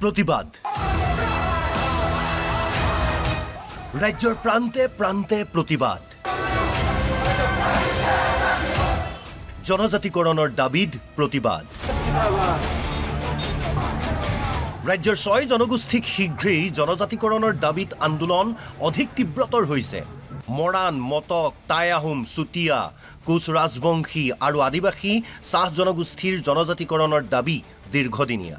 প্ৰতিবাদ ৰাজ্যৰ প্ৰান্তে প্ৰান্তে প্ৰতিবাদ জনজাতিকৰণৰ দাবীত প্ৰতিবাদ ৰাজ্যৰ 6 জনগোষ্ঠীক শীঘ্ৰেই জনজাতিকৰণৰ দাবীত আন্দোলন অধিক তীব্ৰতৰ হৈছে মৰাণ মটক টাই আহোম চুতীয়া কোচ ৰাজবংশী আৰু আদিবাসী চাহ জনগোষ্ঠীৰ জনজাতিকৰণৰ দাবী দীৰ্ঘদিনীয়া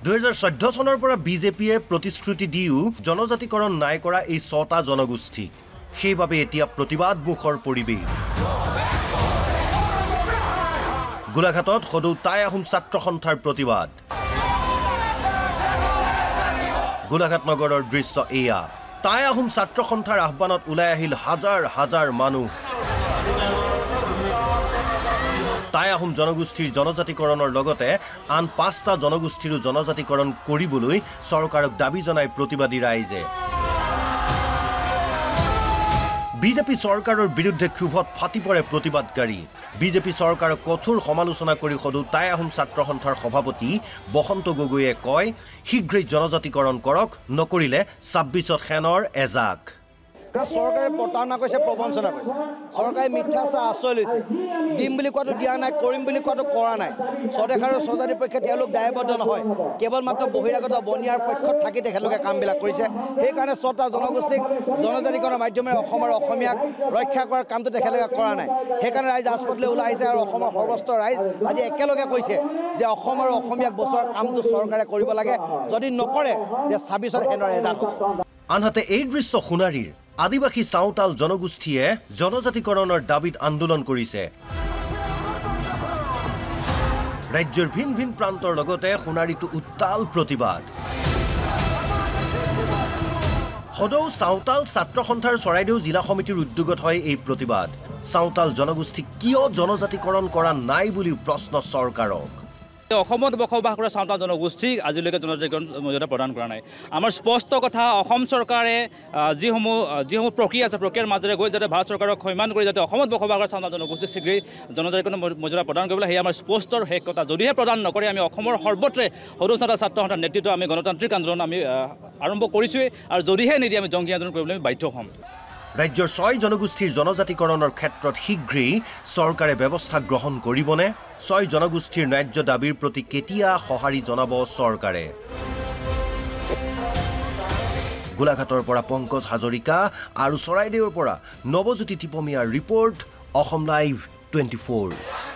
2014 চনৰ পৰা বিজেপিয়ে প্ৰতিশ্ৰুতি দিও জনজাতিকৰণ নাই কৰা এই 6টা জনগোষ্ঠীক সেইবাবে এতিয়া প্ৰতিবাদ মুখৰ পৰিৱেশ গোলাঘাটত সদৌ টাই আহোম ছাত্ৰ সন্থাৰ প্ৰতিবাদ গোলাঘাট নগৰৰ দৃশ্য এয়া টাই আহোম ছাত্ৰ সন্থাৰ আহ্বানত ওলাই আহিল হাজাৰ হাজাৰ মানুহ টাই আহোম জনগোষ্ঠীৰ জনজাতিকৰণৰ লগতে আন 5টা জনগোষ্ঠীৰো জনজাতিকৰণ কৰিবলৈ চৰকাৰক দাবী জনাই প্ৰতিবাদী ৰাইজে বিজেপি চৰকাৰৰ বিৰুদ্ধে ক্ষোভত ফাটি পৰে প্ৰতিবাদকাৰী বিজেপি চৰকাৰক কঠোৰ সমালোচনা কৰি সদৌ টাই আহোম ছাত্ৰ সন্থাৰ সভাপতি বসন্ত গগৈয়ে কয় শীঘ্ৰেই জনজাতিকৰণ কৰক নকৰিলে 26ত খেনৰ এজাক চৰকাৰে প্ৰতাৰণা কৰিছে প্ৰবঞ্চনা কৰিছে চৰকাৰে মিথ্যা আশ্ৰয় লৈছে দিম বুলি কোৱাটো দিয়া নাই কৰিম বুলি কোৱাটো কৰা নাই স্বদেশ আৰু স্বজাতিৰ পক্ষে তেওঁলোক দায়বদ্ধ নহয় কেৱল মাত্ৰ বহিৰাগত বনিয়াৰ পক্ষত থাকি তেখেতলোকে কামবিলাক কৰিছে সেইকাৰণে 6টা জনগোষ্ঠীক জনজাতিকৰণৰ মাধ্যমেৰে অসমৰ অসমীয়াক ৰক্ষা কৰাৰ কামটো তেখেতলোকে কৰা নাই সেইকাৰণে ৰাইজ ৰাজপথলৈ ওলাই আহিছে আৰু অসমৰ সৰ্বস্ত ৰাইজ আজি একেলগে কৈছে যে অসম আৰু অসমীয়াক বচোৱাৰ কামটো চৰকাৰে কৰিব লাগে যদি নকৰে যে 26ত খেনৰ এজাক আনহাতে এই দৃশ্য সোণাৰীৰ আদিবাসী চাওতাল জনগোষ্ঠীয়ে জনজাতিকৰণৰ দাবীত আন্দোলন কৰিছে ৰাজ্যৰ ভিন ভিন প্ৰান্তৰ লগতে সোণাৰীটো উত্তাল প্ৰতিবাদ সদৌ চাওতাল ছাত্ৰ সন্থাৰ চৰাইদেউ জিলা সমিতিৰ উদ্যোগত হয় এই প্ৰতিবাদ চাওতাল জনগোষ্ঠীক কিয় জনজাতিকৰণ কৰা নাই বুলি প্ৰশ্ন চৰকাৰক অসমত বসবাস কৰা চাওতাল জনগোষ্ঠীক আজিলৈকে জনজাতিকৰণ মৰ্যাদা প্ৰদান কৰা নাই আমাৰ স্পষ্ট কথা অসম চৰকাৰে যিসমূহ প্ৰক্ৰিয়া আছে প্ৰক্ৰিয়াৰ মাজেৰে গৈ যাতে ভাৰত চৰকাৰক সন্মান কৰি যাতে অসমত বসবাস কৰা চাওতাল জনগোষ্ঠীক শীঘ্ৰেই জনজাতিকৰণ মৰ্যাদা প্ৰদান কৰিবলৈ সেয়া আমাৰ স্পষ্ট শেষ কথা যদিহে প্ৰদান নকৰে আমি অসমৰ সৰ্বত্ৰে সদৌ চাওতাল ছাত্ৰ সন্থাৰ নেতৃত্ব আমি গণতান্ত্ৰিক আন্দোলন আমি আৰম্ভ কৰিছোঁৱেই আৰু যদিহে নিদিয়ে আমি জংগী আন্দোলন কৰিবলৈ আমি বাধ্য হ'ম ৰাজ্যৰ 6 জনগোষ্ঠীৰ জনজাতিকৰণৰ ক্ষেত্ৰত শীঘ্ৰেই চৰকাৰে ব্যৱস্থা গ্ৰহণ কৰিবনে 6 জনগোষ্ঠীৰ ন্যায্য দাবীৰ প্ৰতি কেতিয়া সঁহাৰি জনাব চৰকাৰে গোলাঘাটৰ পৰা পংকজ হাজৰিকা আৰু চৰাইদেউৰ পৰা নৱজ্যোতি টিপমিয়াৰ ৰিপৰ্ট অসম লাইভ 24